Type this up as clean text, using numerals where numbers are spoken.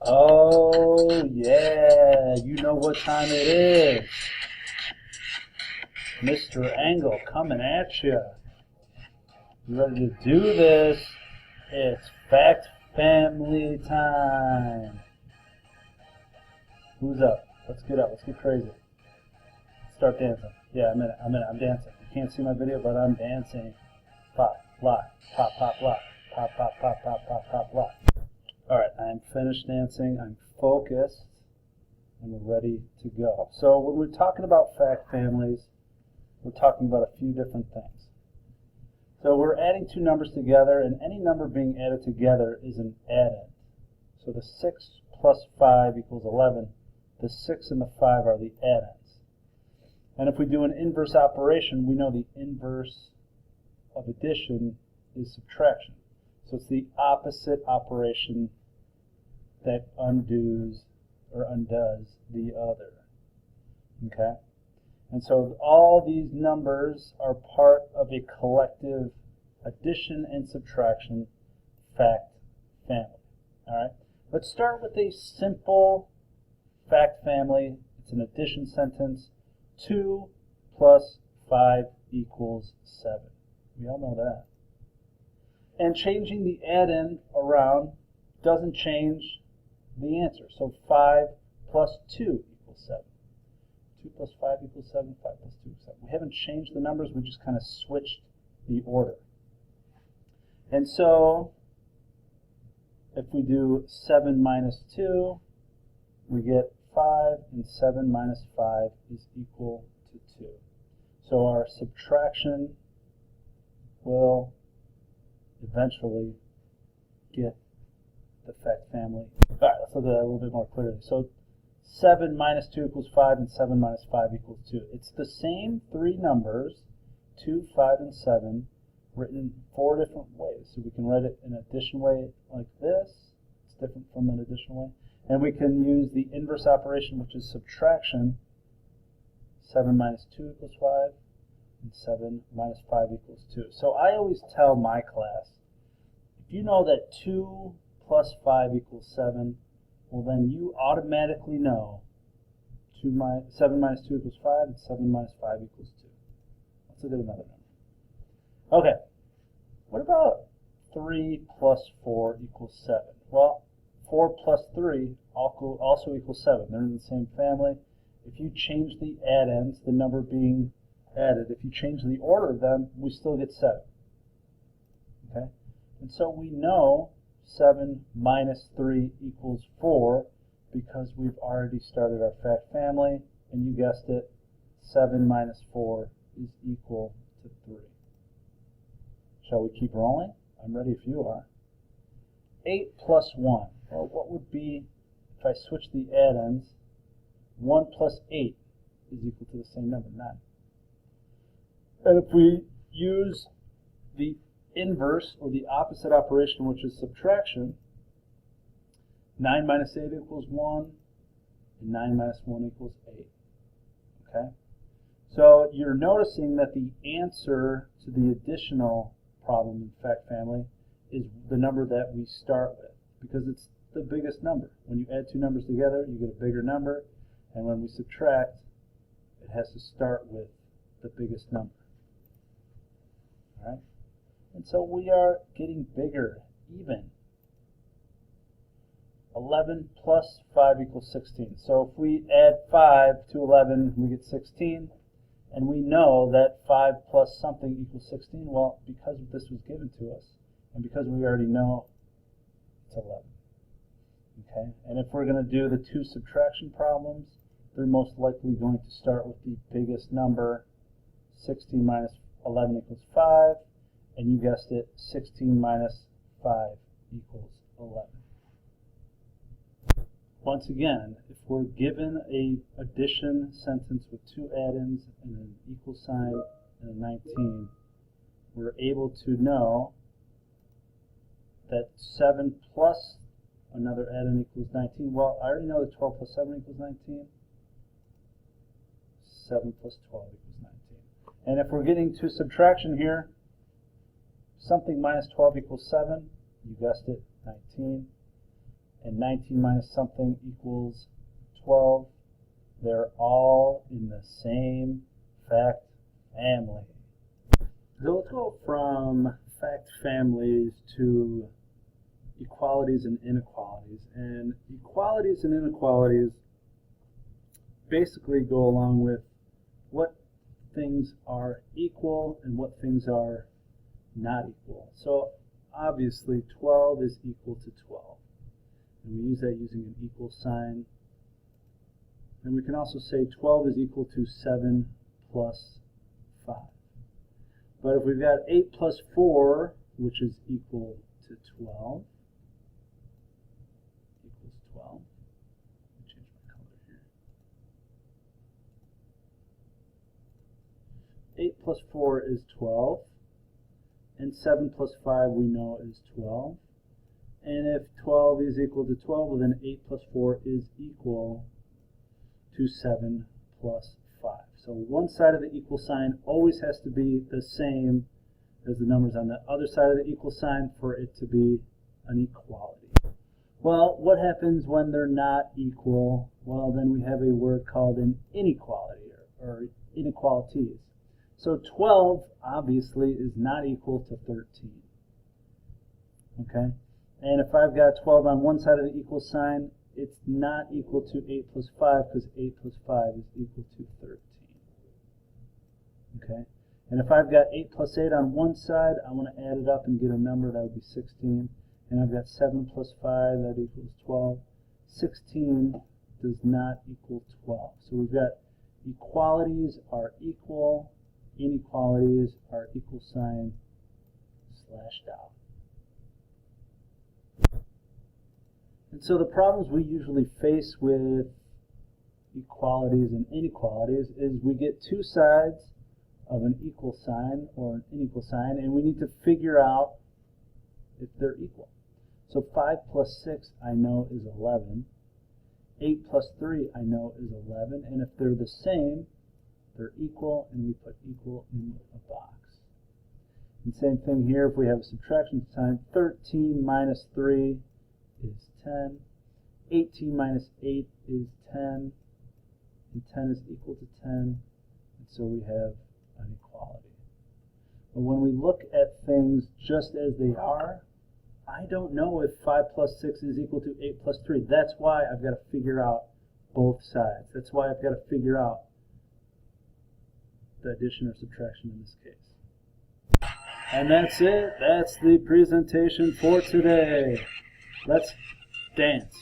Oh, yeah, you know what time it is. Mr. Angle coming at you. You ready to do this? It's Fact Family time. Who's up? Let's get up. Let's get crazy. Start dancing. Yeah, I'm dancing. You can't see my video, but I'm dancing. Pop, lock, pop, pop, lock. Pop, pop, pop, pop, pop, pop, lock. Alright, I'm finished dancing. I'm focused. And we're ready to go. So when we're talking about fact families, we're talking about a few different things. So we're adding two numbers together, and any number being added together is an addend. So the 6 plus 5 equals 11. The 6 and the 5 are the addends. And if we do an inverse operation, we know the inverse of addition is subtraction. So it's the opposite operation that undoes or undoes the other. Okay? And so all these numbers are part of a collective addition and subtraction fact family. Alright? Let's start with a simple fact family. It's an addition sentence. 2 plus 5 equals 7. We all know that. And changing the addend around doesn't change the answer. So 5 plus 2 equals 7. 2 plus 5 equals 7, 5 plus 2 equals 7. We haven't changed the numbers, we just kind of switched the order. And so, if we do 7 minus 2, we get 5, and 7 minus 5 is equal to 2. So our subtraction will eventually get the fact family. Alright, let's look at that a little bit more clearly. So 7 minus 2 equals 5, and 7 minus 5 equals 2. It's the same three numbers, 2, 5, and 7, written four different ways. So we can write it in an addition way like this. It's different from an addition way. And we can use the inverse operation, which is subtraction. 7 minus 2 equals 5, and 7 minus 5 equals 2. So I always tell my class, if you know that 2 plus 5 equals 7, well then you automatically know 7 minus 2 equals 5, and 7 minus 5 equals 2. Let's look at another number. Okay, what about 3 plus 4 equals 7? Well, 4 plus 3 also equals 7. They're in the same family. If you change the addends, the number being added, if you change the order of them, we still get 7. Okay? And so we know 7 minus 3 equals 4 because we've already started our fact family, and you guessed it, 7 minus 4 is equal to 3. Shall we keep rolling? I'm ready if you are. 8 plus 1. Well, what would be, if I switch the addends, 1 plus 8 is equal to the same number, 9. And if we use the inverse or the opposite operation, which is subtraction, 9 minus 8 equals 1, and 9 minus 1 equals 8. Okay? So you're noticing that the answer to the additional problem in fact family is the number that we start with, because it's the biggest number. When you add two numbers together, you get a bigger number, and when we subtract, it has to start with the biggest number. All right? And so we are getting bigger, even. 11 plus 5 equals 16. So if we add 5 to 11, we get 16. And we know that 5 plus something equals 16. Well, because this was given to us, and because we already know it's 11. Okay? And if we're going to do the two subtraction problems, they're most likely going to start with the biggest number. 16 minus 11 equals 5. And you guessed it, 16 minus 5 equals 11. Once again, if we're given an addition sentence with two addends and an equal sign and a 19, we're able to know that 7 plus another addend equals 19. Well, I already know that 12 plus 7 equals 19. 7 plus 12 equals 19. And if we're getting to subtraction here, something minus 12 equals 7. You guessed it, 19. and 19 minus something equals 12. They're all in the same fact family. So let's go from fact families to equalities and inequalities. And equalities and inequalities basically go along with what things are equal and what things are not equal. So obviously 12 is equal to 12. And we use that using an equal sign. And we can also say 12 is equal to 7 plus 5. But if we've got 8 plus 4, which is equal to 12, equals 12. Let me change my color here. 8 plus 4 is 12. And 7 plus 5 we know is 12. And if 12 is equal to 12, well then 8 plus 4 is equal to 7 plus 5. So one side of the equal sign always has to be the same as the numbers on the other side of the equal sign for it to be an equality. Well, what happens when they're not equal? Well, then we have a word called an inequality or inequalities. So 12 obviously is not equal to 13. Okay? And if I've got 12 on one side of the equal sign, it's not equal to 8 plus 5 because 8 plus 5 is equal to 13. Okay? And if I've got 8 plus 8 on one side, I want to add it up and get a number that would be 16. And I've got 7 plus 5, that equals 12. 16 does not equal 12. So we've got equalities are equal, inequalities are equal sign slashed out. And so the problems we usually face with equalities and inequalities is we get two sides of an equal sign or an unequal sign, and we need to figure out if they're equal. So 5 plus 6 I know is 11. 8 plus 3 I know is 11. And if they're the same, they're equal, and we put equal in a box. And same thing here, if we have a subtraction sign, 13 minus 3 is 10. 18 minus 8 is 10. And 10 is equal to 10. And so we have an equality. But when we look at things just as they are, I don't know if 5 plus 6 is equal to 8 plus 3. That's why I've got to figure out both sides. That's why I've got to figure out the addition or subtraction in this case. And that's it. That's the presentation for today. Let's dance.